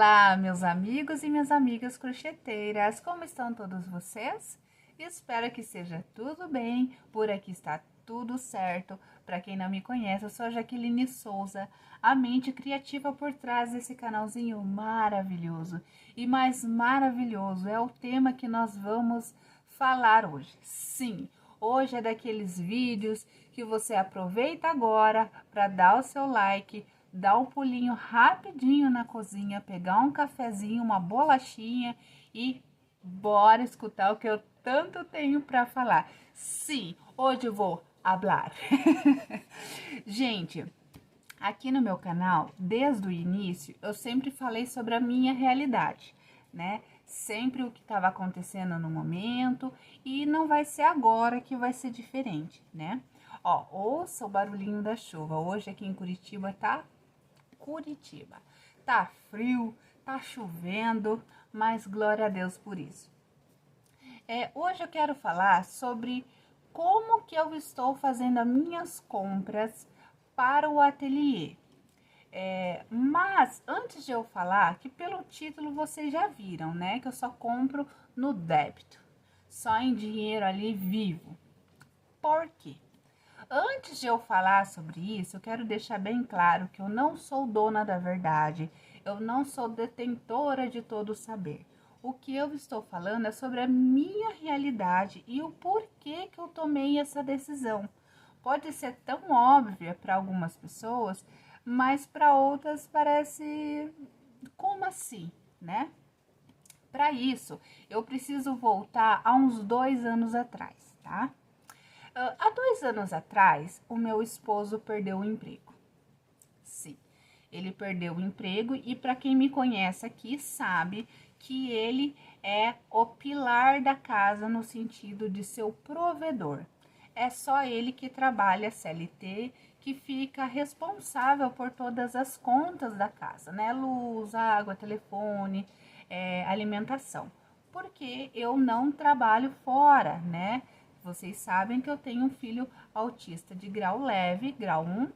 Olá, meus amigos e minhas amigas crocheteiras, como estão todos vocês? Espero que seja tudo bem, por aqui está tudo certo. Para quem não me conhece, eu sou a Jaqueline Souza, a mente criativa por trás desse canalzinho maravilhoso. E mais maravilhoso é o tema que nós vamos falar hoje. Sim, hoje é daqueles vídeos que você aproveita agora para dar o seu like, dar um pulinho rapidinho na cozinha, pegar um cafezinho, uma bolachinha e bora escutar o que eu tanto tenho para falar. Sim, hoje eu vou hablar. Gente, aqui no meu canal, desde o início, eu sempre falei sobre a minha realidade, né? Sempre o que estava acontecendo no momento e não vai ser agora que vai ser diferente, né? Ó, ouça o barulhinho da chuva. Hoje aqui em Curitiba tá Tá frio, tá chovendo, mas glória a Deus por isso. Hoje eu quero falar sobre como que eu estou fazendo as minhas compras para o ateliê. Mas antes de eu falar, que pelo título vocês já viram, né? Que eu só compro no débito, só em dinheiro ali vivo. Por quê? Antes de eu falar sobre isso, eu quero deixar bem claro que eu não sou dona da verdade, eu não sou detentora de todo o saber. O que eu estou falando é sobre a minha realidade e o porquê que eu tomei essa decisão. Pode ser tão óbvia para algumas pessoas, mas para outras parece como assim, né? Para isso, eu preciso voltar a uns 2 anos atrás, tá? Há 2 anos atrás, o meu esposo perdeu o emprego. Sim, ele perdeu o emprego e para quem me conhece aqui sabe que ele é o pilar da casa no sentido de ser o provedor. É só ele que trabalha CLT, que fica responsável por todas as contas da casa, né? Luz, água, telefone, alimentação. Porque eu não trabalho fora, né? Vocês sabem que eu tenho um filho autista de grau leve, grau 1,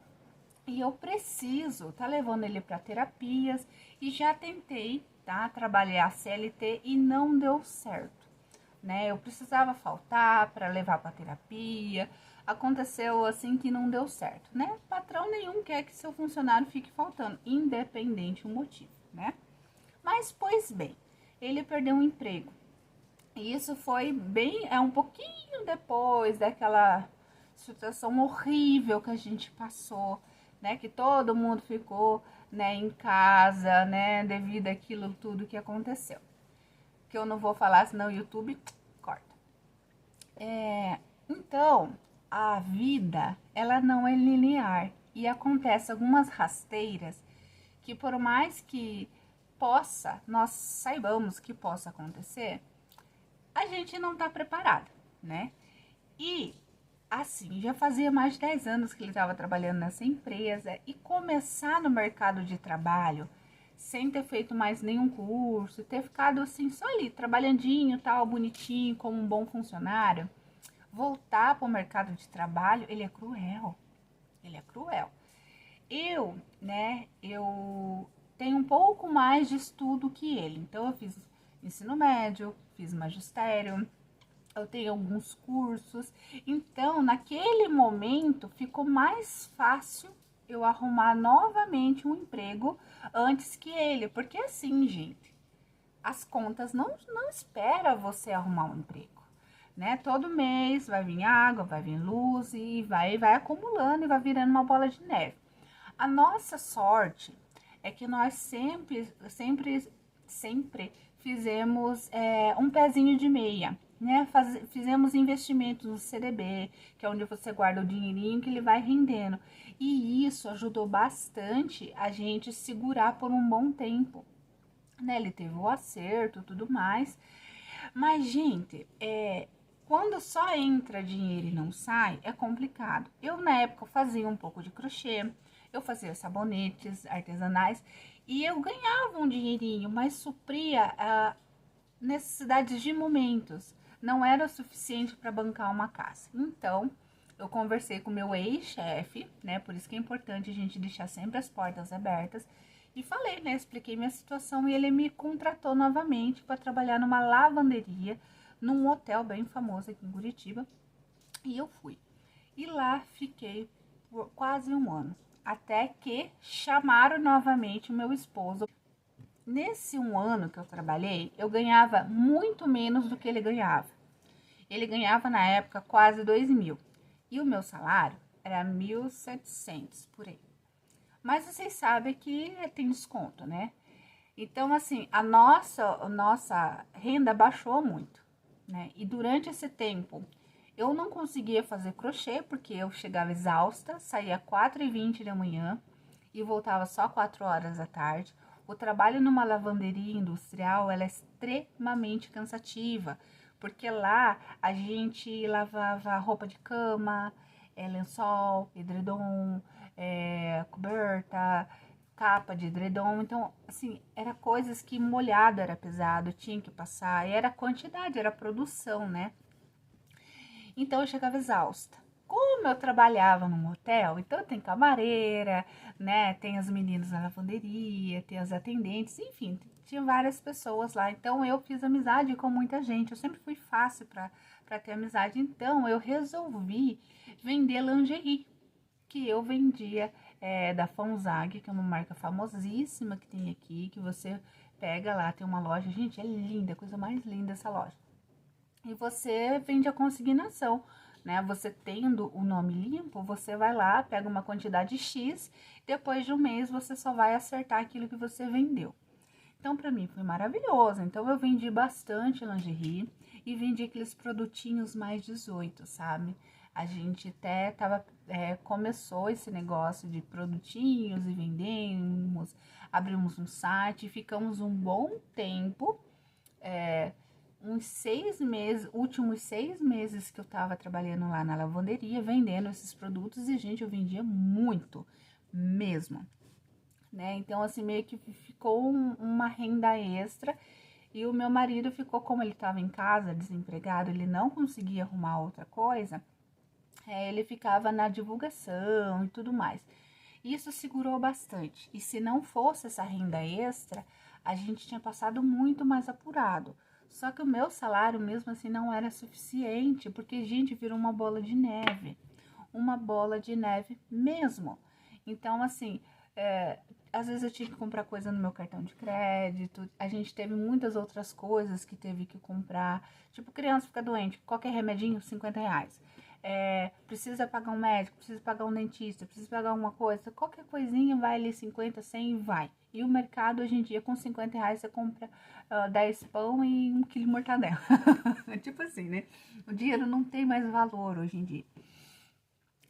e eu preciso tá levando ele para terapias e já tentei, tá, trabalhar CLT e não deu certo, né? Eu precisava faltar para levar para terapia. Aconteceu assim que não deu certo, né? Patrão nenhum quer que seu funcionário fique faltando, independente o motivo, né? Mas pois bem, ele perdeu um emprego. E isso foi um pouquinho depois daquela situação horrível que a gente passou, né? Que todo mundo ficou, né, em casa, né, devido àquilo tudo que aconteceu. Que eu não vou falar, senão o YouTube corta. Então, a vida, ela não é linear e acontece algumas rasteiras que por mais que nós saibamos que possa acontecer, a gente não tá preparado, né? E assim, já fazia mais de 10 anos que ele estava trabalhando nessa empresa e começar no mercado de trabalho sem ter feito mais nenhum curso, ter ficado assim só ali trabalhandinho, tal, bonitinho, como um bom funcionário, voltar para o mercado de trabalho, ele é cruel. Ele é cruel. Eu tenho um pouco mais de estudo que ele. Então, eu fiz ensino médio, fiz magistério, eu tenho alguns cursos. Então, naquele momento, ficou mais fácil eu arrumar novamente um emprego antes que ele. Porque assim, gente, as contas não espera você arrumar um emprego, né? Todo mês vai vir água, vai vir luz e vai acumulando e vai virando uma bola de neve. A nossa sorte é que nós sempre fizemos um pezinho de meia, né? Fizemos investimentos no CDB, que é onde você guarda o dinheirinho que ele vai rendendo. E isso ajudou bastante a gente segurar por um bom tempo, né? Ele teve o acerto, tudo mais. Mas, gente, quando só entra dinheiro e não sai, é complicado. Eu, na época, fazia um pouco de crochê, eu fazia sabonetes artesanais e eu ganhava um dinheirinho, mas supria necessidades de momentos. Não era o suficiente para bancar uma casa. Então, eu conversei com meu ex-chefe, né? Por isso que é importante a gente deixar sempre as portas abertas. E falei, né? Expliquei minha situação e ele me contratou novamente para trabalhar numa lavanderia, num hotel bem famoso aqui em Curitiba. E eu fui. E lá fiquei por quase um ano. Até que chamaram novamente o meu esposo. Nesse um ano que eu trabalhei, eu ganhava muito menos do que ele ganhava. Ele ganhava na época quase 2.000. E o meu salário era 1.700 por aí. Mas vocês sabem que tem desconto, né? Então, assim, a nossa renda baixou muito, né? E durante esse tempo, eu não conseguia fazer crochê, porque eu chegava exausta, saía 4h20 da manhã e voltava só 4 horas da tarde. O trabalho numa lavanderia industrial, ela é extremamente cansativa, porque lá a gente lavava roupa de cama, lençol, edredom, coberta, capa de edredom. Então, assim, era coisas que molhado era pesado, tinha que passar, e era quantidade, era produção, né? Então eu chegava exausta. Como eu trabalhava num hotel, então tem camareira, né? Tem as meninas na lavanderia, tem as atendentes, enfim, tinha várias pessoas lá. Então eu fiz amizade com muita gente. Eu sempre fui fácil para ter amizade. Então eu resolvi vender lingerie, que eu vendia da Fonzag, que é uma marca famosíssima que tem aqui, que você pega lá, tem uma loja, gente, é linda, coisa mais linda essa loja. E você vende a consignação, né? Você tendo o nome limpo, você vai lá, pega uma quantidade X, depois de um mês você só vai acertar aquilo que você vendeu. Então, para mim foi maravilhoso. Então, eu vendi bastante lingerie e vendi aqueles produtinhos mais 18, sabe? A gente até começou esse negócio de produtinhos e vendemos, abrimos um site, ficamos um bom tempo, uns 6 meses, últimos 6 meses que eu tava trabalhando lá na lavanderia, vendendo esses produtos e, gente, eu vendia muito mesmo, né? Então, assim, meio que ficou uma renda extra e o meu marido ficou, como ele tava em casa, desempregado, ele não conseguia arrumar outra coisa, ele ficava na divulgação e tudo mais. Isso segurou bastante. E se não fosse essa renda extra, a gente tinha passado muito mais apurado. Só que o meu salário mesmo assim não era suficiente, porque, gente, virou uma bola de neve. Uma bola de neve mesmo. Então, assim, às vezes eu tive que comprar coisa no meu cartão de crédito. A gente teve muitas outras coisas que teve que comprar. Tipo, criança fica doente, qualquer remedinho, R$ 50. Precisa pagar um médico, precisa pagar um dentista, precisa pagar alguma coisa, qualquer coisinha vai ali 50, 100 e vai. E o mercado hoje em dia com R$ 50 você compra 10 pão e 1 quilo de mortadela. Tipo assim, né? O dinheiro não tem mais valor hoje em dia.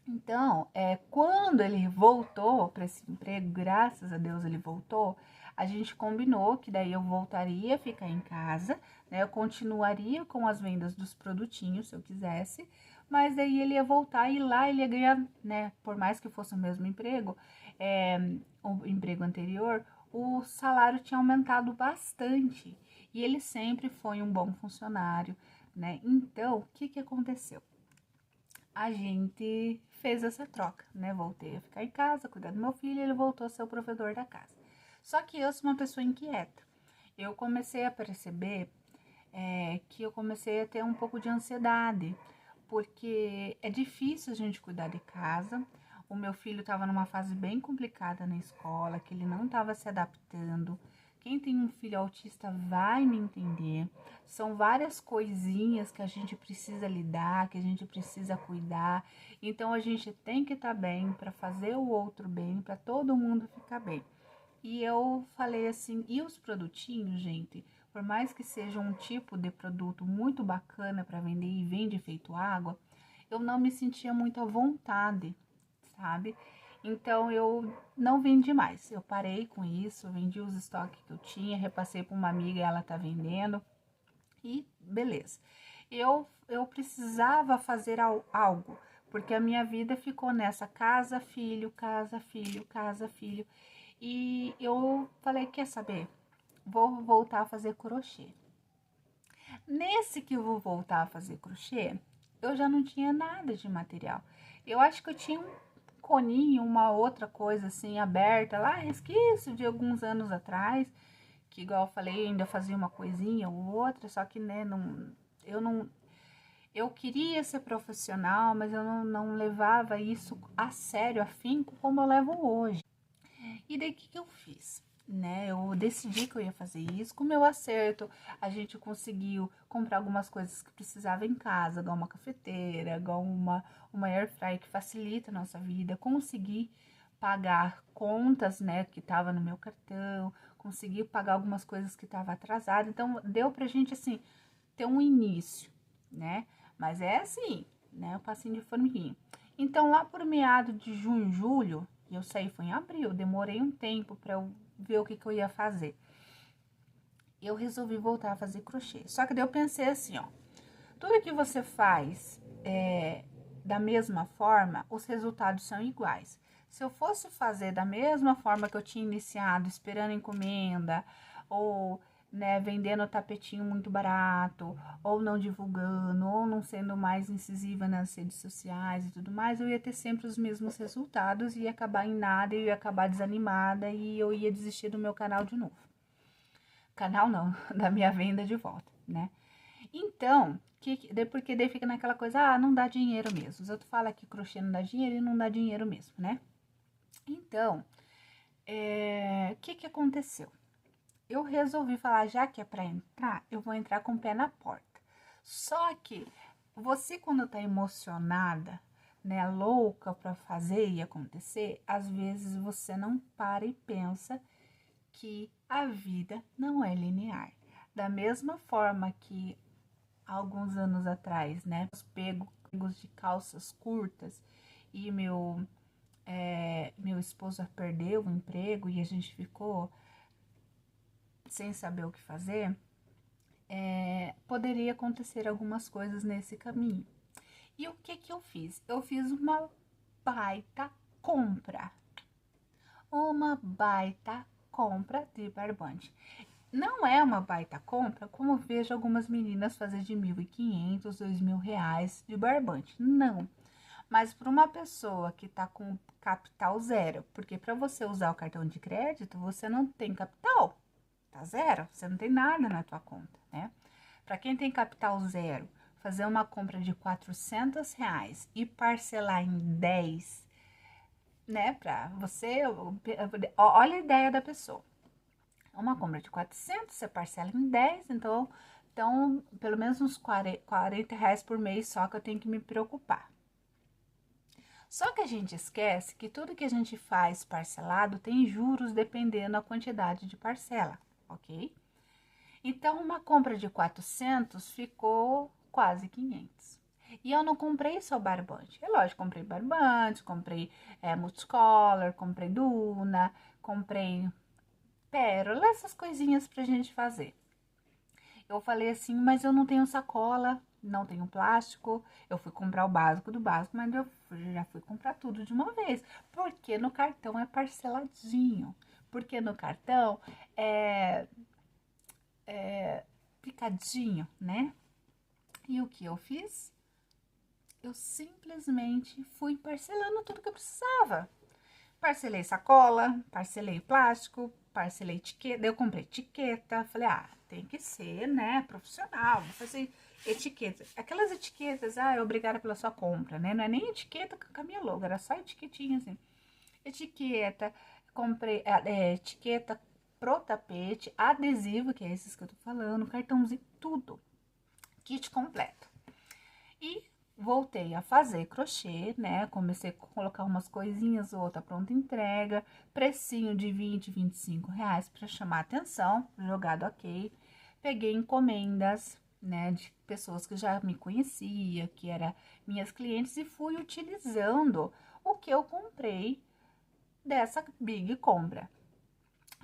Então, quando ele voltou para esse emprego, graças a Deus ele voltou, a gente combinou que daí eu voltaria a ficar em casa, né? Eu continuaria com as vendas dos produtinhos, se eu quisesse, mas daí ele ia voltar e lá ele ia ganhar, né? Por mais que fosse o mesmo emprego, o emprego anterior, o salário tinha aumentado bastante e ele sempre foi um bom funcionário, né? Então, o que aconteceu? A gente fez essa troca, né? Voltei a ficar em casa, cuidar do meu filho, e ele voltou a ser o provedor da casa. Só que eu sou uma pessoa inquieta. Eu comecei a perceber que eu comecei a ter um pouco de ansiedade, porque é difícil a gente cuidar de casa. O meu filho estava numa fase bem complicada na escola, que ele não estava se adaptando. Quem tem um filho autista vai me entender. São várias coisinhas que a gente precisa lidar, que a gente precisa cuidar. Então a gente tem que estar bem para fazer o outro bem, para todo mundo ficar bem. E eu falei assim, e os produtinhos, gente, por mais que seja um tipo de produto muito bacana para vender e vende feito água, eu não me sentia muito à vontade, sabe? Então eu não vendi mais. Eu parei com isso, vendi os estoques que eu tinha, repassei para uma amiga, ela tá vendendo e beleza. Eu precisava fazer algo, porque a minha vida ficou nessa casa, filho, casa, filho, casa, filho. E eu falei, quer saber? Vou voltar a fazer crochê. Nesse que eu vou voltar a fazer crochê, eu já não tinha nada de material. Eu acho que eu tinha coninho, uma outra coisa assim aberta lá, resquício de alguns anos atrás, que igual eu falei, ainda fazia uma coisinha ou outra, só que, né, eu queria ser profissional, mas eu não levava isso a sério, afinco, como eu levo hoje. E daí, o que eu fiz? Né, eu decidi que eu ia fazer isso. Com o meu acerto, a gente conseguiu comprar algumas coisas que precisava em casa, igual uma cafeteira, igual uma air fryer que facilita a nossa vida. Consegui pagar contas, né, que tava no meu cartão, consegui pagar algumas coisas que tava atrasada. Então, deu pra gente, assim, ter um início, né? Mas é assim, né, o passinho de formiguinha. Então, lá por meado de junho, julho, eu saí foi em abril, demorei um tempo para eu ver o que eu ia fazer. Eu resolvi voltar a fazer crochê. Só que daí eu pensei assim, ó, tudo que você faz da mesma forma, os resultados são iguais. Se eu fosse fazer da mesma forma que eu tinha iniciado, esperando encomenda, ou né, vendendo tapetinho muito barato, ou não divulgando, ou não sendo mais incisiva nas redes sociais e tudo mais, eu ia ter sempre os mesmos resultados, ia acabar em nada, eu ia acabar desanimada e eu ia desistir do meu canal de novo. Canal não, da minha venda de volta, né? Então, porque daí fica naquela coisa, não dá dinheiro mesmo. Os outros falam que crochê não dá dinheiro e não dá dinheiro mesmo, né? Então, o que aconteceu? Eu resolvi falar, já que é pra entrar, eu vou entrar com o pé na porta. Só que você, quando tá emocionada, né, louca pra fazer e acontecer, às vezes você não para e pensa que a vida não é linear. Da mesma forma que alguns anos atrás, né, os pegos de calças curtas e meu esposo perdeu o emprego e a gente ficou sem saber o que fazer, poderia acontecer algumas coisas nesse caminho. E o que eu fiz? Eu fiz uma baita compra. Uma baita compra de barbante. Não é uma baita compra, como vejo algumas meninas fazer de 1.500, R$ 2.000 de barbante. Não. Mas para uma pessoa que tá com capital zero, porque para você usar o cartão de crédito, você não tem capital, tá zero, você não tem nada na tua conta, né? Para quem tem capital zero, fazer uma compra de R$ 400 e parcelar em 10, né? Para você, olha a ideia da pessoa. Uma compra de 400, você parcela em 10, então pelo menos uns R$ 40 por mês só que eu tenho que me preocupar. Só que a gente esquece que tudo que a gente faz parcelado tem juros dependendo da quantidade de parcela, ok? Então, uma compra de 400 ficou quase 500. E eu não comprei só barbante. É lógico, comprei barbante, comprei multicolor, comprei duna, comprei pérola, essas coisinhas pra gente fazer. Eu falei assim, mas eu não tenho sacola, não tenho plástico. Eu fui comprar o básico do básico, mas eu já fui comprar tudo de uma vez. Porque no cartão é parceladinho. Porque no cartão é picadinho, né? E o que eu fiz? Eu simplesmente fui parcelando tudo que eu precisava. Parcelei sacola, parcelei plástico, parcelei etiqueta. Eu comprei etiqueta. Falei, tem que ser, né, profissional. Vou fazer etiqueta. Aquelas etiquetas, obrigada pela sua compra, né? Não é nem etiqueta com a minha logo, era só etiquetinha assim. Etiqueta, comprei etiqueta pro tapete, adesivo, que é esses que eu tô falando, cartãozinho, tudo. Kit completo. E voltei a fazer crochê, né? Comecei a colocar umas coisinhas, outra pronta entrega, precinho de R$ 20, R$ 25 para chamar atenção, jogado ok. Peguei encomendas, né, de pessoas que já me conhecia, que eram minhas clientes e fui utilizando o que eu comprei dessa big compra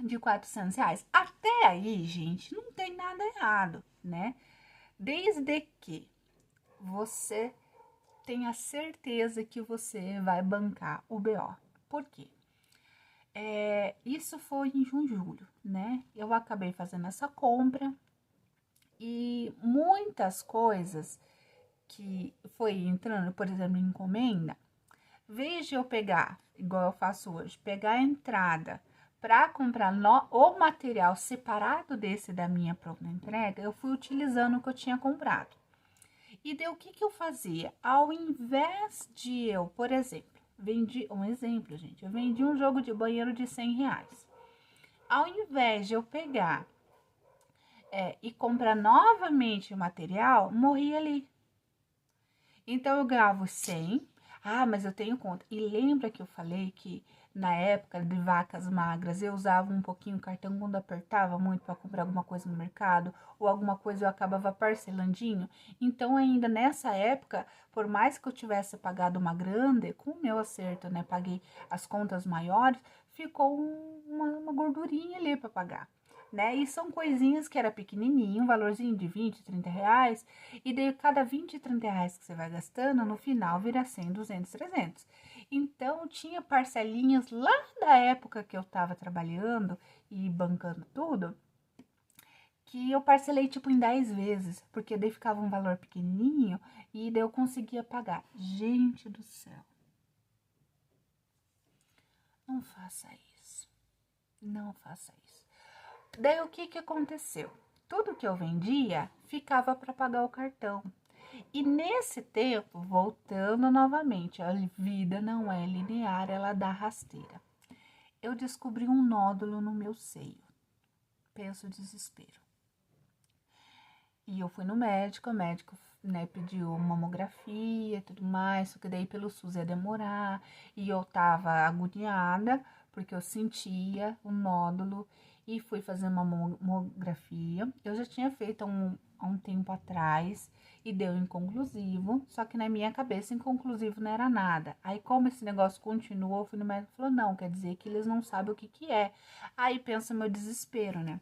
de R$ 400. Até aí, gente, não tem nada errado, né? Desde que você tenha certeza que você vai bancar o BO. Por quê? Isso foi em junho, julho, né? Eu acabei fazendo essa compra e muitas coisas que foi entrando, por exemplo, encomenda, vez de eu pegar, igual eu faço hoje, pegar a entrada para comprar o material separado desse da minha pronta entrega, eu fui utilizando o que eu tinha comprado. E daí o que que eu fazia? Ao invés de eu, por exemplo, vendi um exemplo, gente, eu vendi um jogo de banheiro de R$ 100. Ao invés de eu pegar e comprar novamente o material, morri ali. Então eu gravo 100. Ah, mas eu tenho conta. E lembra que eu falei que na época de vacas magras eu usava um pouquinho o cartão quando apertava muito para comprar alguma coisa no mercado ou alguma coisa eu acabava parcelandinho? Então ainda nessa época, por mais que eu tivesse pagado uma grande, com o meu acerto, né, paguei as contas maiores, ficou uma gordurinha ali para pagar. Né? E são coisinhas que era pequenininho, um valorzinho de 20, 30 reais, e daí cada 20, 30 reais que você vai gastando, no final vira 100, 200, 300. Então, tinha parcelinhas lá da época que eu tava trabalhando e bancando tudo, que eu parcelei tipo em 10 vezes, porque daí ficava um valor pequenininho e daí eu conseguia pagar. Gente do céu, não faça isso, não faça isso. Daí o que que aconteceu? Tudo que eu vendia ficava para pagar o cartão. E nesse tempo, voltando novamente, a vida não é linear, ela dá rasteira. Eu descobri um nódulo no meu seio. Penso desespero. E eu fui no médico, o médico, né, pediu mamografia e tudo mais, só que daí pelo SUS ia demorar. E eu tava agoniada, porque eu sentia o nódulo e fui fazer uma mamografia. Eu já tinha feito há um tempo atrás e deu inconclusivo, só que na minha cabeça inconclusivo não era nada. Aí como esse negócio continuou, eu fui no médico e falou, não, quer dizer que eles não sabem o que que é. Aí pensa o meu desespero, né?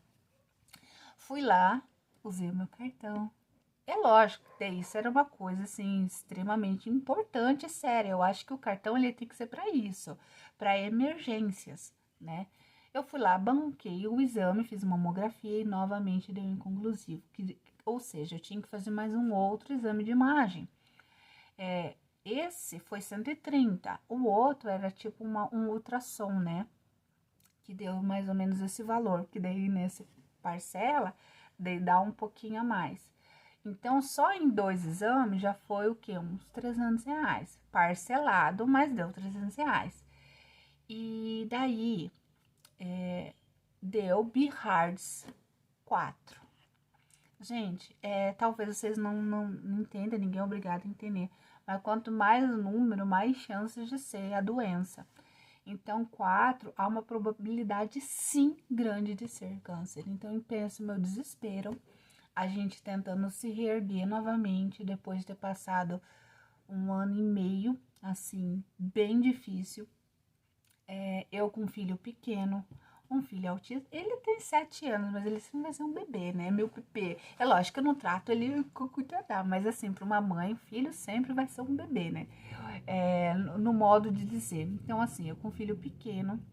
Fui lá, usei o meu cartão. É lógico que isso era uma coisa assim extremamente importante e séria. Eu acho que o cartão ele tem que ser para isso, para emergências, né? Eu fui lá, banquei o exame, fiz uma mamografia e novamente deu inconclusivo. Ou seja, eu tinha que fazer mais um outro exame de imagem. Esse foi 130, o outro era tipo um ultrassom, né? Que deu mais ou menos esse valor, que daí nesse parcela, daí dá um pouquinho a mais. Então, só em 2 exames já foi o quê? Uns 300 reais. Parcelado, mas deu 300 reais. E daí, deu BHARDS 4. Gente, talvez vocês não entendam, ninguém é obrigado a entender. Mas quanto mais o número, mais chances de ser a doença. Então, 4, há uma probabilidade sim grande de ser câncer. Então, eu penso meu desespero, a gente tentando se reerguer novamente depois de ter passado 1 ano e meio, assim, bem difícil. Eu com um filho pequeno, um filho autista, ele tem 7 anos, mas ele sempre vai ser um bebê, né? Meu bebê. É lógico que eu não trato ele com cuidado, mas assim, para uma mãe, filho sempre vai ser um bebê, né? No modo de dizer. Então, assim, eu com um filho pequeno,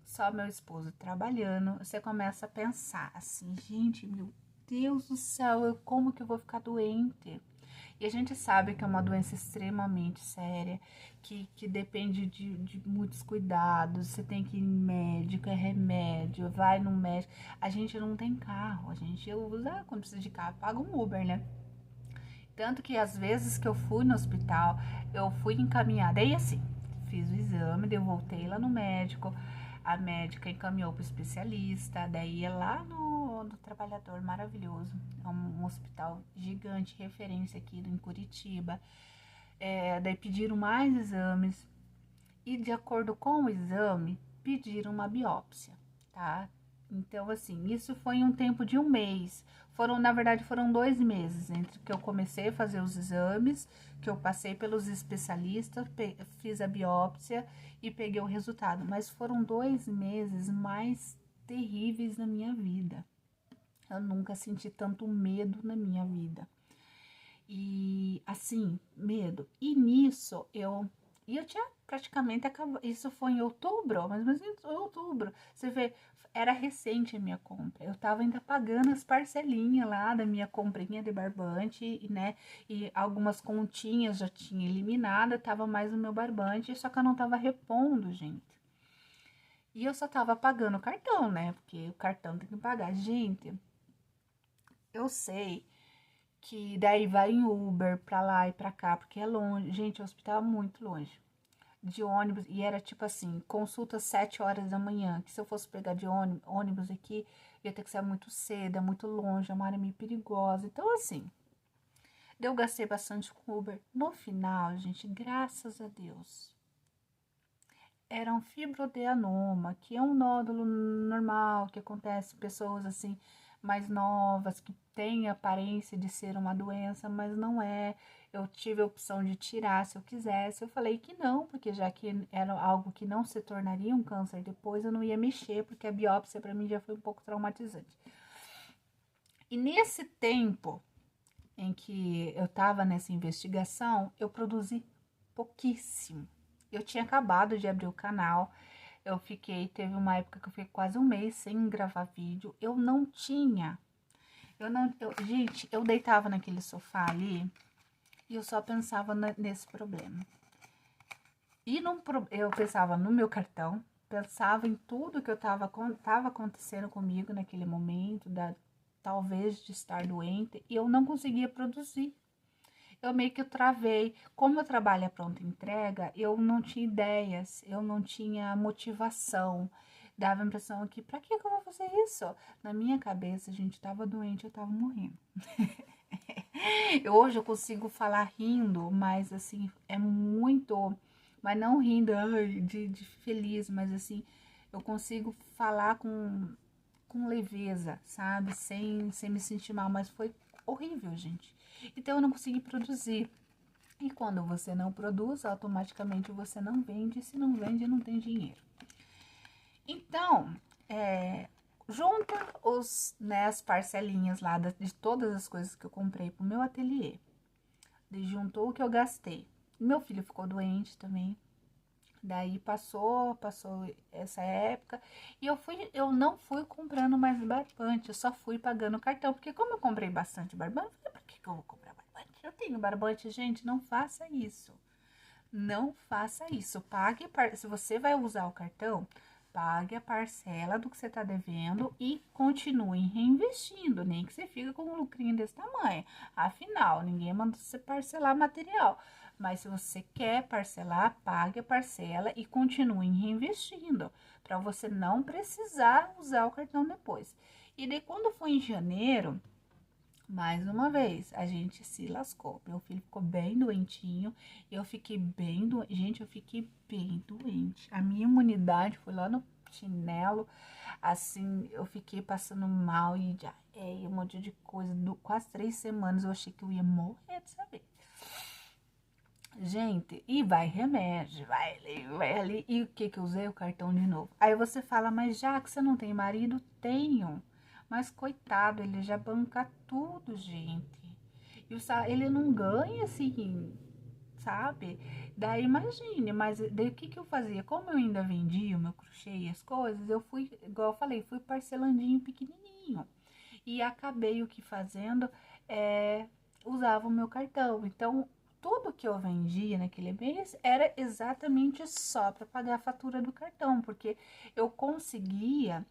só meu esposo trabalhando, você começa a pensar assim, gente, meu Deus do céu, como que eu vou ficar doente? E a gente sabe que é uma doença extremamente séria, que depende de muitos cuidados. Você tem que ir no médico, é remédio, vai no médico. A gente não tem carro, a gente usa, quando precisa de carro, paga um Uber, né? Tanto que às vezes que eu fui no hospital, eu fui encaminhada. E assim, fiz o exame, daí eu voltei lá no médico, a médica encaminhou para o especialista, daí é lá no Trabalhador, maravilhoso. É um hospital gigante, referência aqui em Curitiba. Daí pediram mais exames e de acordo com o exame, pediram uma biópsia, tá? Então, assim, isso foi em um tempo de 1 mês. Na verdade, foram 2 meses entre que eu comecei a fazer os exames, que eu passei pelos especialistas, fiz a biópsia e peguei o resultado. Mas foram 2 meses mais terríveis na minha vida. Eu nunca senti tanto medo na minha vida. E assim, medo. E nisso eu tinha praticamente acabado. Isso foi em outubro, mas em outubro. Você vê, era recente a minha compra. Eu tava ainda pagando as parcelinhas lá da minha comprinha de barbante, né? E algumas continhas já tinha eliminado, tava mais no meu barbante, só que eu não tava repondo, gente. E eu só tava pagando o cartão, né? Porque o cartão tem que pagar. Gente, eu sei que daí vai em Uber pra lá e pra cá, porque é longe. Gente, o hospital é muito longe. De ônibus, e era tipo assim, consulta às 7 horas da manhã, que se eu fosse pegar de ônibus aqui, ia ter que ser muito cedo, é muito longe, é uma área meio perigosa. Então, assim, eu gastei bastante com Uber. No final, gente, graças a Deus, era um fibroadenoma, que é um nódulo normal, que acontece em pessoas assim mais novas, que têm aparência de ser uma doença, mas não é. Eu tive a opção de tirar se eu quisesse. Eu falei que não, porque já que era algo que não se tornaria um câncer depois, eu não ia mexer, porque a biópsia para mim já foi um pouco traumatizante. E nesse tempo em que eu estava nessa investigação, eu produzi pouquíssimo. Eu tinha acabado de abrir o canal, teve uma época que eu fiquei quase um mês sem gravar vídeo. Eu não tinha, gente, eu deitava naquele sofá ali e eu só pensava nesse problema. Eu pensava no meu cartão, pensava em tudo que tava acontecendo comigo naquele momento, talvez de estar doente, e eu não conseguia produzir. Eu meio que travei. Como eu trabalho a pronta entrega, eu não tinha ideias, eu não tinha motivação. Dava a impressão que, pra que eu vou fazer isso? Na minha cabeça, a gente tava doente, eu tava morrendo. Hoje eu consigo falar rindo, mas assim, é muito. Mas não rindo de feliz, mas assim, eu consigo falar com leveza, sabe? Sem me sentir mal, mas foi horrível, gente. Então eu não consegui produzir. E quando você não produz, automaticamente você não vende. Se não vende, não tem dinheiro. Então, junta as parcelinhas lá de todas as coisas que eu comprei pro meu ateliê. Juntou o que eu gastei. Meu filho ficou doente também. Daí passou essa época e eu não fui comprando mais barbante, eu só fui pagando o cartão, porque como eu comprei bastante barbante, eu falei, por que eu vou comprar barbante? Eu tenho barbante, gente, não faça isso. Não faça isso. Se você vai usar o cartão, pague a parcela do que você está devendo e continue reinvestindo, nem que você fique com um lucrinho desse tamanho. Afinal, ninguém manda você parcelar material. Mas se você quer parcelar, pague a parcela e continue reinvestindo, para você não precisar usar o cartão depois. E daí, quando foi em janeiro, mais uma vez, a gente se lascou. Meu filho ficou bem doentinho. Eu fiquei bem doente. Gente, eu fiquei bem doente. A minha imunidade foi lá no chinelo. Assim, eu fiquei passando mal e um monte de coisa. Quase 3 semanas eu achei que eu ia morrer de saber. Gente, e vai remédio, vai ali, vai ali. E o que eu usei? O cartão de novo. Aí você fala, mas já que você não tem marido, tenho. Mas coitado, ele já banca tudo, gente. E ele não ganha assim, sabe? Daí imagine, mas daí o que eu fazia? Como eu ainda vendia o meu crochê e as coisas, eu fui, igual eu falei, fui parcelandinho pequenininho. E acabei o que fazendo, usava o meu cartão. Então, tudo que eu vendia naquele mês era exatamente só para pagar a fatura do cartão, porque eu conseguia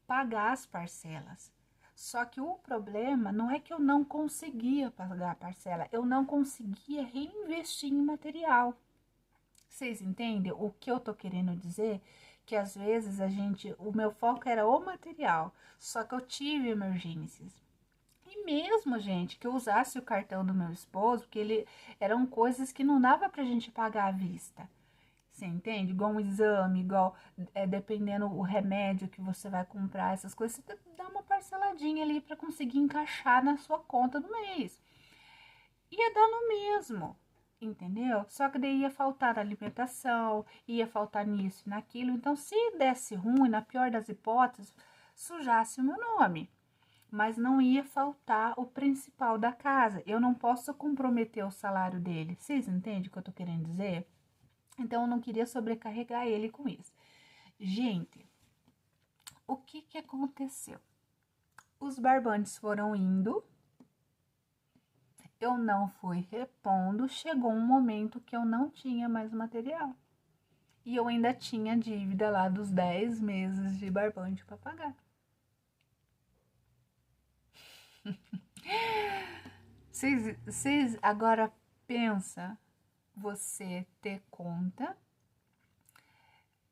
pagar as parcelas. Só que o problema não é que eu não conseguia pagar a parcela, eu não conseguia reinvestir em material. Vocês entendem o que eu tô querendo dizer? Que às vezes o meu foco era o material, só que eu tive emergências. E mesmo, gente, que eu usasse o cartão do meu esposo, que eram coisas que não dava pra gente pagar à vista. Você entende? Igual um exame, igual dependendo o remédio que você vai comprar, essas coisas, você dá uma parceladinha ali para conseguir encaixar na sua conta do mês. Ia dar no mesmo, entendeu? Só que daí ia faltar alimentação, ia faltar nisso e naquilo. Então, se desse ruim, na pior das hipóteses, sujasse o meu nome. Mas não ia faltar o principal da casa. Eu não posso comprometer o salário dele. Vocês entendem o que eu tô querendo dizer? Então, eu não queria sobrecarregar ele com isso. Gente, o que que aconteceu? Os barbantes foram indo, eu não fui repondo, chegou um momento que eu não tinha mais material. E eu ainda tinha dívida lá dos 10 meses de barbante para pagar. Vocês agora pensa você ter conta,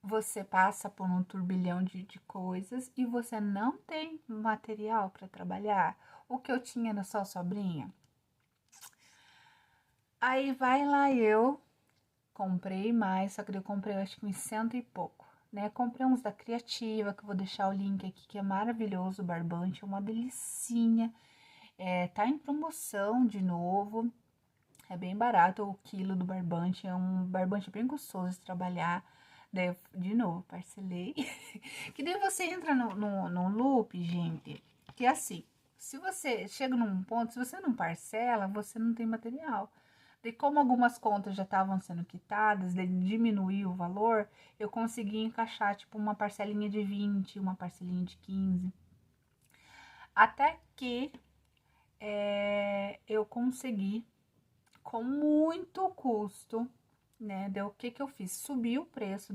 você passa por um turbilhão de coisas e você não tem material para trabalhar. O que eu tinha era só sobrinha. Aí vai lá eu, comprei mais, só que eu comprei acho que uns 100 e pouco, né? Comprei uns da Criativa, que eu vou deixar o link aqui, que é maravilhoso, o barbante, é uma delicinha. Tá em promoção de novo, é bem barato o quilo do barbante, é um barbante bem gostoso de trabalhar. Daí, de novo, parcelei. Que daí você entra no loop, gente, que é assim, se você chega num ponto, se você não parcela, você não tem material. Daí, como algumas contas já estavam sendo quitadas, daí diminuiu o valor, eu consegui encaixar, tipo, uma parcelinha de 20, uma parcelinha de 15. Até que eu consegui, com muito custo, né? Deu o que que eu fiz? Subi o preço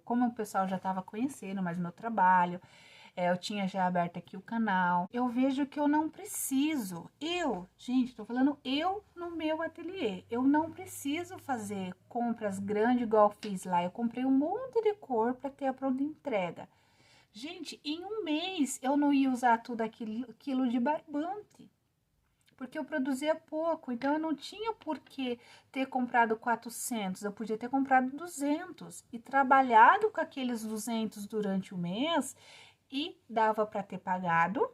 como o pessoal já estava conhecendo mais meu trabalho, eu tinha já aberto aqui o canal. Eu vejo que eu não preciso. Gente, tô falando eu no meu ateliê. Eu não preciso fazer compras grandes igual eu fiz lá. Eu comprei um monte de cor para ter a pronta entrega. Gente, em um mês eu não ia usar tudo aquilo de barbante, porque eu produzia pouco, então eu não tinha por que ter comprado 400, eu podia ter comprado 200 e trabalhado com aqueles 200 durante o mês e dava para ter pagado,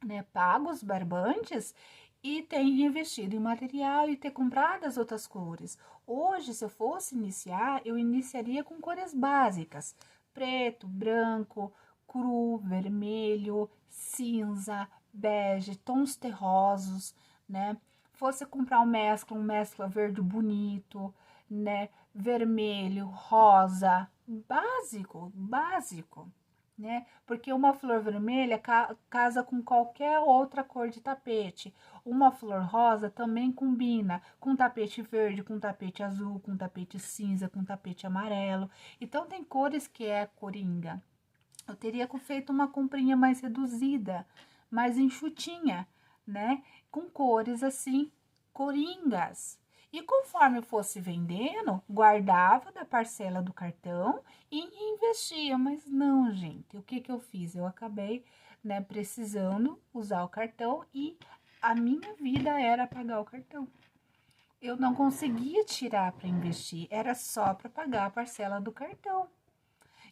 né, pago os barbantes e ter investido em material e ter comprado as outras cores. Hoje, se eu fosse iniciar, eu iniciaria com cores básicas: preto, branco, cru, vermelho, cinza, bege, tons terrosos, né? Fosse comprar um mescla verde bonito, né? Vermelho, rosa, básico, né? Porque uma flor vermelha casa com qualquer outra cor de tapete. Uma flor rosa também combina com tapete verde, com tapete azul, com tapete cinza, com tapete amarelo. Então tem cores que é coringa. Eu teria feito uma comprinha mais reduzida, mais enxutinha, né? Com cores assim, coringas. E conforme fosse vendendo, guardava da parcela do cartão e investia. Mas não, gente, o que que eu fiz? Eu acabei, né, precisando usar o cartão e a minha vida era pagar o cartão. Eu não conseguia tirar para investir, era só para pagar a parcela do cartão.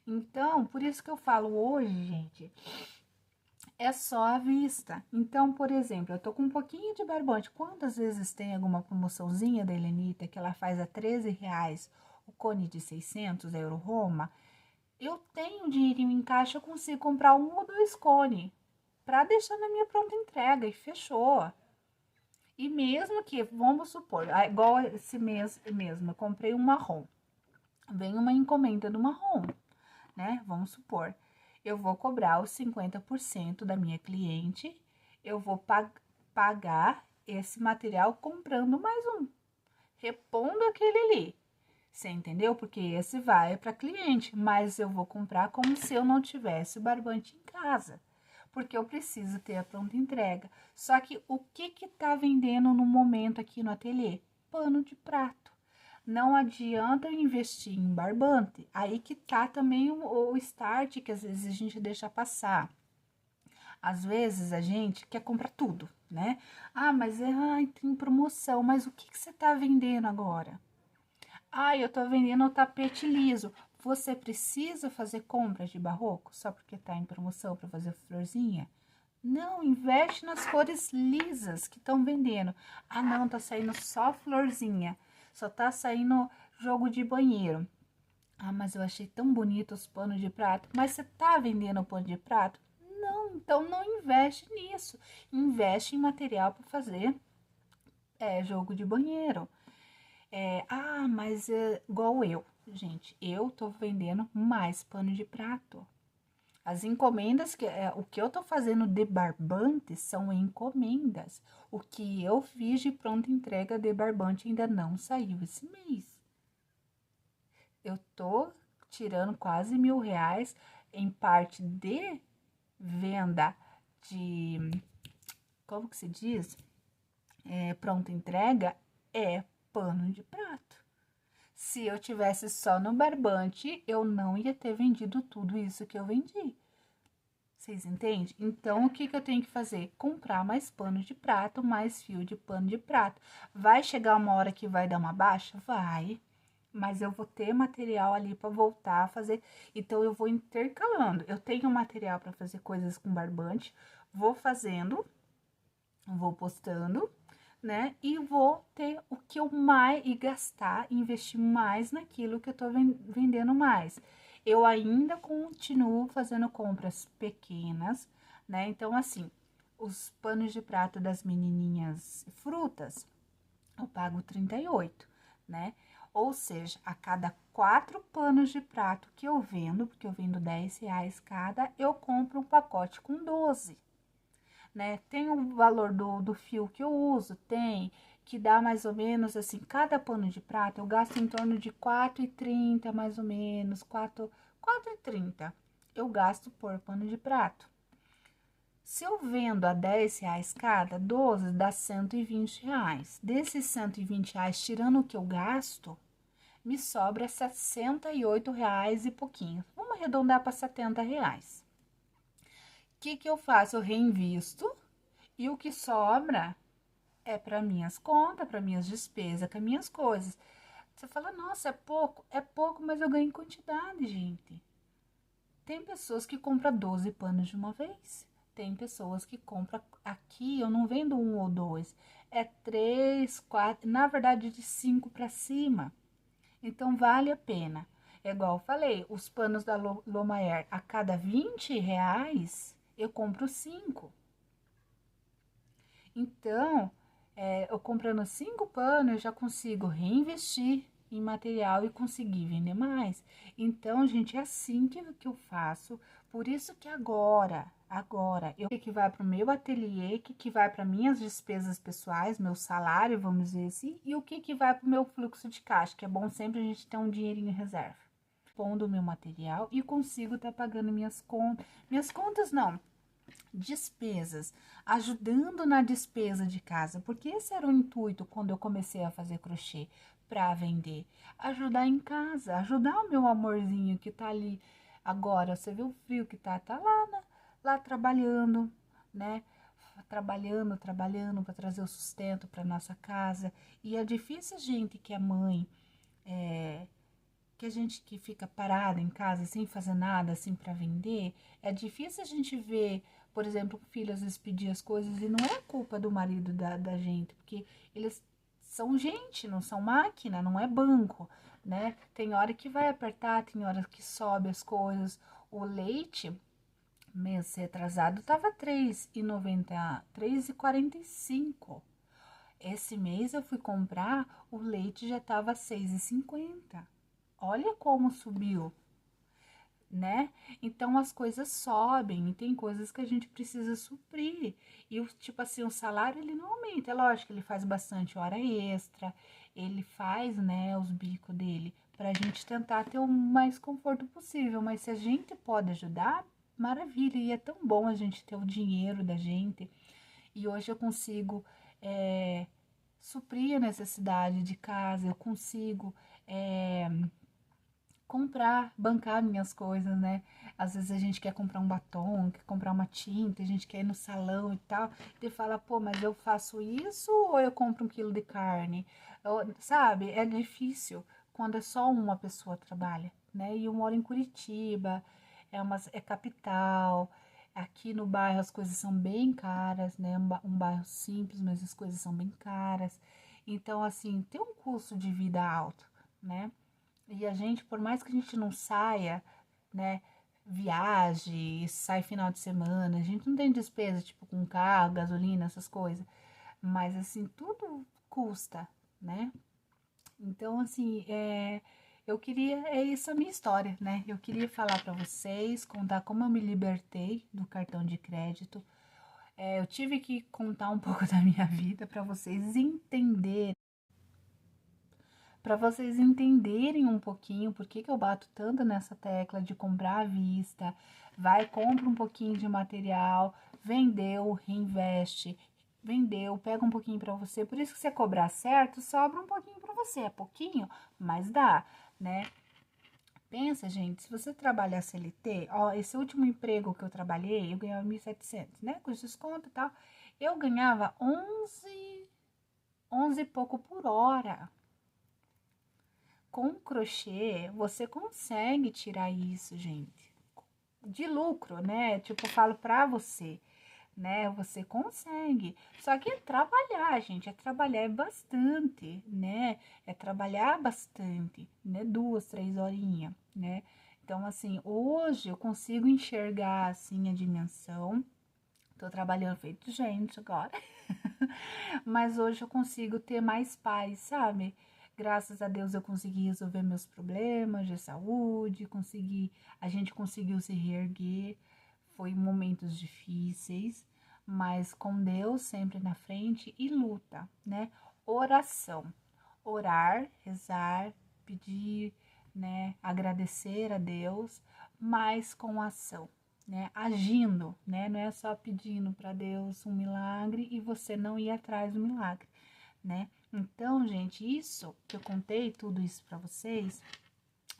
Então, por isso que eu falo hoje, gente, é só à vista. Então, por exemplo, eu tô com um pouquinho de barbante. Quantas vezes tem alguma promoçãozinha da Helenita que ela faz a R$ 13 o cone de 600 Euro Roma? Eu tenho dinheirinho em caixa, eu consigo comprar um ou dois cones para deixar na minha pronta entrega e fechou. E mesmo que, vamos supor, igual esse mês mesmo, eu comprei um marrom. Vem uma encomenda do marrom, né? Vamos supor, eu vou cobrar os 50% da minha cliente, eu vou pagar esse material comprando mais um, repondo aquele ali. Você entendeu? Porque esse vai para cliente, mas eu vou comprar como se eu não tivesse o barbante em casa, porque eu preciso ter a pronta entrega. Só que o que que tá vendendo no momento aqui no ateliê? Pano de prato. Não adianta eu investir em barbante. Aí que tá também o start que às vezes a gente deixa passar. Às vezes a gente quer comprar tudo, né? Ah, mas tem promoção, mas o que que você tá vendendo agora? Ah, eu tô vendendo o tapete liso. Você precisa fazer compras de barroco só porque tá em promoção para fazer florzinha? Não, investe nas cores lisas que estão vendendo. Ah, não, tá saindo só florzinha. Só tá saindo jogo de banheiro. Ah, mas eu achei tão bonito os panos de prato. Mas você tá vendendo o pano de prato? Não, então não investe nisso. Investe em material para fazer jogo de banheiro. Mas igual eu, gente, eu tô vendendo mais pano de prato. As encomendas, o que eu tô fazendo de barbante são encomendas. O que eu fiz de pronta entrega de barbante ainda não saiu esse mês. Eu tô tirando quase R$ 1.000 em parte de venda de, como que se diz? Pronta entrega, pano de prato. Se eu tivesse só no barbante, eu não ia ter vendido tudo isso que eu vendi. Vocês entendem? Então, o que eu tenho que fazer? Comprar mais pano de prato, mais fio de pano de prato. Vai chegar uma hora que vai dar uma baixa? Vai. Mas eu vou ter material ali para voltar a fazer. Então, eu vou intercalando. Eu tenho material para fazer coisas com barbante. Vou fazendo, vou postando, né? E vou ter o que eu mais e gastar, investir mais naquilo que eu tô vendendo mais. Eu ainda continuo fazendo compras pequenas, né? Então, assim, os panos de prato das menininhas frutas, eu pago 38, né? Ou seja, a cada 4 panos de prato que eu vendo, porque eu vendo R$ 10 cada, eu compro um pacote com 12. Né? Tem o valor do fio que eu uso, tem, que dá mais ou menos assim, cada pano de prato eu gasto em torno de R$ 4,30 mais ou menos, 4,30 eu gasto por pano de prato. Se eu vendo a R$ 10 cada, 12 dá R$ 120. Desses R$ 120, tirando o que eu gasto, me sobra R$ 68 e pouquinho. Vamos arredondar para R$ 70. O que eu faço? Eu reinvisto e o que sobra é para minhas contas, para minhas despesas, com as minhas coisas. Você fala, nossa, é pouco, mas eu ganho em quantidade, gente. Tem pessoas que compram 12 panos de uma vez. Tem pessoas que compram aqui, eu não vendo um ou dois, é 3, 4, na verdade de 5 para cima. Então vale a pena. É igual eu falei, os panos da Lomaer, a cada R$ 20, eu compro 5. Então, eu comprando 5 panos, eu já consigo reinvestir em material e conseguir vender mais. Então, gente, é assim que eu faço. Por isso que agora, o que vai para o meu ateliê, o que vai para minhas despesas pessoais, meu salário, vamos dizer assim, e o que vai para o meu fluxo de caixa, que é bom sempre a gente ter um dinheirinho em reserva. Pondo o meu material e consigo estar pagando minhas contas. Minhas contas não, despesas, ajudando na despesa de casa, porque esse era o intuito quando eu comecei a fazer crochê para vender, ajudar em casa, ajudar o meu amorzinho que tá ali agora, você vê o frio que tá lá trabalhando, né? Trabalhando para trazer o sustento para nossa casa. E é difícil a gente que é mãe, que a gente que fica parada em casa sem fazer nada, assim, para vender, é difícil a gente ver, por exemplo, o filho às vezes pedir as coisas e não é culpa do marido da gente, porque eles são gente, não são máquina, não é banco, né? Tem hora que vai apertar, tem hora que sobe as coisas. O leite, mês retrasado, tava R$ 3,90, 3,45. Esse mês eu fui comprar, o leite já tava R$ 6,50. Olha como subiu, né? Então as coisas sobem e tem coisas que a gente precisa suprir. E o tipo assim, o salário ele não aumenta, é lógico, ele faz bastante hora extra, ele faz, né, os bicos dele pra gente tentar ter o mais conforto possível, mas se a gente pode ajudar, maravilha, e é tão bom a gente ter o dinheiro da gente. E hoje eu consigo suprir a necessidade de casa, eu consigo comprar, bancar minhas coisas, né? Às vezes a gente quer comprar um batom, quer comprar uma tinta, a gente quer ir no salão e tal, e fala, pô, mas eu faço isso ou eu compro 1 quilo de carne? Sabe? É difícil quando é só uma pessoa que trabalha, né? E eu moro em Curitiba, é capital, aqui no bairro as coisas são bem caras, né? Um bairro simples, mas as coisas são bem caras. Então, assim, tem um custo de vida alto, né? E a gente, por mais que a gente não saia, né, viaje, sai final de semana, a gente não tem despesa, tipo, com carro, gasolina, essas coisas. Mas, assim, tudo custa, né? Então, assim, é isso a minha história, né? Eu queria falar para vocês, contar como eu me libertei do cartão de crédito. Eu tive que contar um pouco da minha vida para vocês entenderem um pouquinho por que eu bato tanto nessa tecla de comprar à vista. Vai, compra um pouquinho de material, vendeu, reinveste, vendeu, pega um pouquinho para você. Por isso que você cobrar certo, sobra um pouquinho para você. É pouquinho, mas dá, né? Pensa, gente, se você trabalhar CLT, ó, esse último emprego que eu trabalhei, eu ganhava 1.700, né? Com desconto e tal. Eu ganhava 11 e pouco por hora. Com crochê, você consegue tirar isso, gente. De lucro, né? Tipo, eu falo pra você, né? Você consegue. Só que é trabalhar, gente. É trabalhar bastante, né? É trabalhar bastante, né? 2, 3 horinhas, né? Então, assim, hoje eu consigo enxergar, assim, a dimensão. Tô trabalhando feito gente agora. Mas hoje eu consigo ter mais paz, sabe? Graças a Deus eu consegui resolver meus problemas de saúde, a gente conseguiu se reerguer. Foi momentos difíceis, mas com Deus sempre na frente e luta, né? Oração. Orar, rezar, pedir, né? Agradecer a Deus, mas com ação, né? Agindo, né? Não é só pedindo para Deus um milagre e você não ir atrás do milagre, né? Então, gente, isso que eu contei, tudo isso para vocês,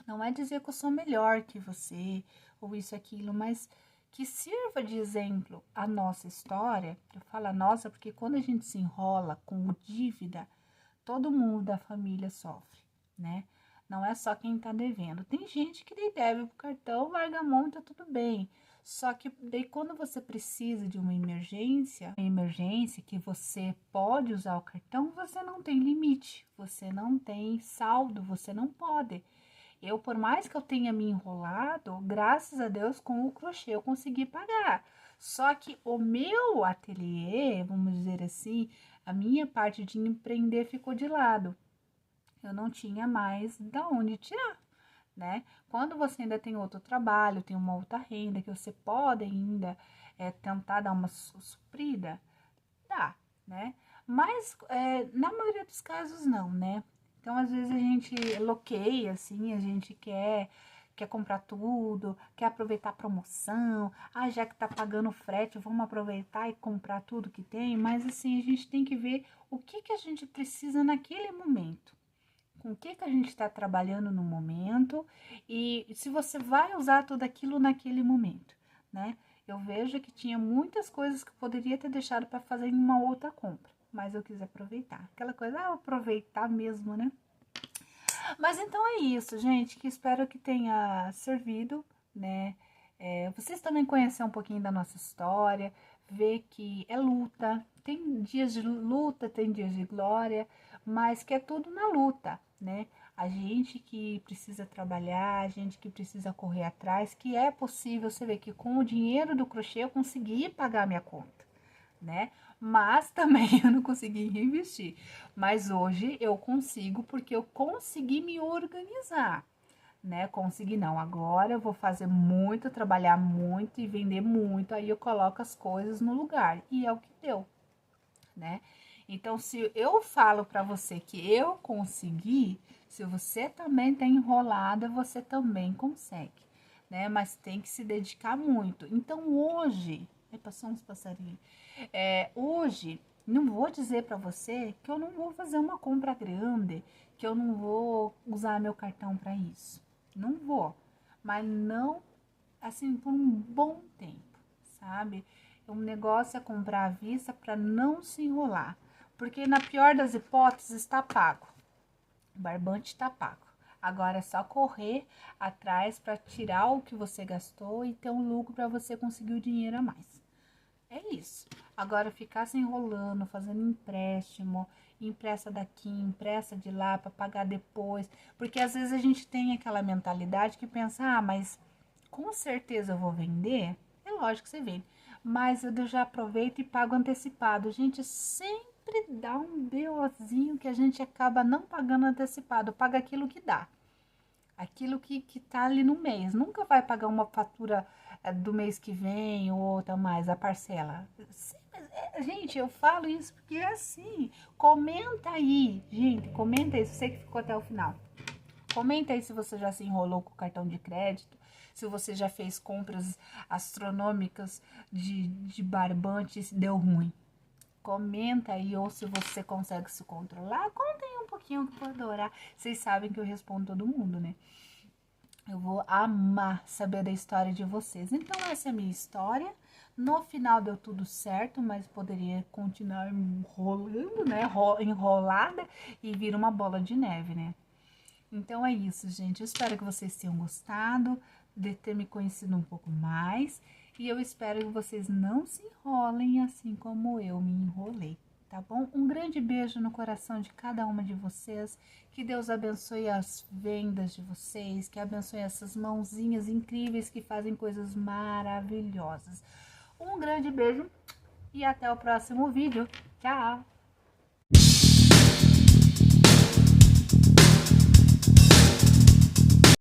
não é dizer que eu sou melhor que você ou isso, aquilo, mas que sirva de exemplo a nossa história. Eu falo a nossa porque quando a gente se enrola com dívida, todo mundo da família sofre, né? Não é só quem tá devendo. Tem gente que deve pro cartão, larga a mão e tá tudo bem. Só que daí quando você precisa de uma emergência que você pode usar o cartão, você não tem limite, você não tem saldo, você não pode. Eu, por mais que eu tenha me enrolado, graças a Deus, com o crochê eu consegui pagar. Só que o meu ateliê, vamos dizer assim, a minha parte de empreender ficou de lado. Eu não tinha mais da onde tirar, né? Quando você ainda tem outro trabalho, tem uma outra renda que você pode ainda tentar dar uma suprida, dá, né? Mas na maioria dos casos não, né? Então, às vezes a gente loqueia, assim, a gente quer comprar tudo, quer aproveitar a promoção. Ah, já que tá pagando frete, vamos aproveitar e comprar tudo que tem. Mas, assim, a gente tem que ver o que a gente precisa naquele momento. Com o que a gente está trabalhando no momento e se você vai usar tudo aquilo naquele momento, né? Eu vejo que tinha muitas coisas que eu poderia ter deixado para fazer em uma outra compra, mas eu quis aproveitar. Aquela coisa, aproveitar mesmo, né? Mas então é isso, gente, que espero que tenha servido, né? Vocês também conhecer um pouquinho da nossa história, ver que é luta, tem dias de luta, tem dias de glória, mas que é tudo na luta, né? A gente que precisa trabalhar, a gente que precisa correr atrás, que é possível, você vê que com o dinheiro do crochê eu consegui pagar minha conta, né? Mas também eu não consegui reinvestir. Mas hoje eu consigo porque eu consegui me organizar, né? Consegui não. Agora eu vou fazer muito, trabalhar muito e vender muito. Aí eu coloco as coisas no lugar e é o que deu, né? Então, se eu falo para você que eu consegui, se você também tá enrolada, você também consegue, né? Mas tem que se dedicar muito. Então, hoje, passou uns passarinhos. Hoje, não vou dizer para você que eu não vou fazer uma compra grande, que eu não vou usar meu cartão para isso. Não vou, mas não assim por um bom tempo, sabe? O negócio é comprar à vista para não se enrolar, porque na pior das hipóteses está pago. O barbante está pago. Agora é só correr atrás para tirar o que você gastou e ter um lucro para você conseguir o dinheiro a mais. É isso. Agora ficar se enrolando, fazendo empréstimo, empresta daqui, empresta de lá para pagar depois, porque às vezes a gente tem aquela mentalidade que pensa, mas com certeza eu vou vender. É lógico que você vende, mas eu já aproveito e pago antecipado. Gente, sempre dá um BOzinho que a gente acaba não pagando antecipado, paga aquilo que dá, Aquilo que tá ali no mês. Nunca vai pagar uma fatura do mês que vem ou outra mais, a parcela. Gente, eu falo isso porque é assim. Comenta aí, gente, comenta aí, você que ficou até o final. Comenta aí se você já se enrolou com o cartão de crédito, se você já fez compras astronômicas de barbante e se deu ruim. Comenta aí, ou se você consegue se controlar, conta aí um pouquinho que eu vou adorar. Vocês sabem que eu respondo todo mundo, né? Eu vou amar saber da história de vocês. Então, essa é a minha história. No final deu tudo certo, mas poderia continuar enrolando, né? Enrolada e vir uma bola de neve, né? Então é isso, gente. Eu espero que vocês tenham gostado de ter me conhecido um pouco mais. E eu espero que vocês não se enrolem assim como eu me enrolei, tá bom? Um grande beijo no coração de cada uma de vocês. Que Deus abençoe as vendas de vocês, que abençoe essas mãozinhas incríveis que fazem coisas maravilhosas. Um grande beijo e até o próximo vídeo. Tchau!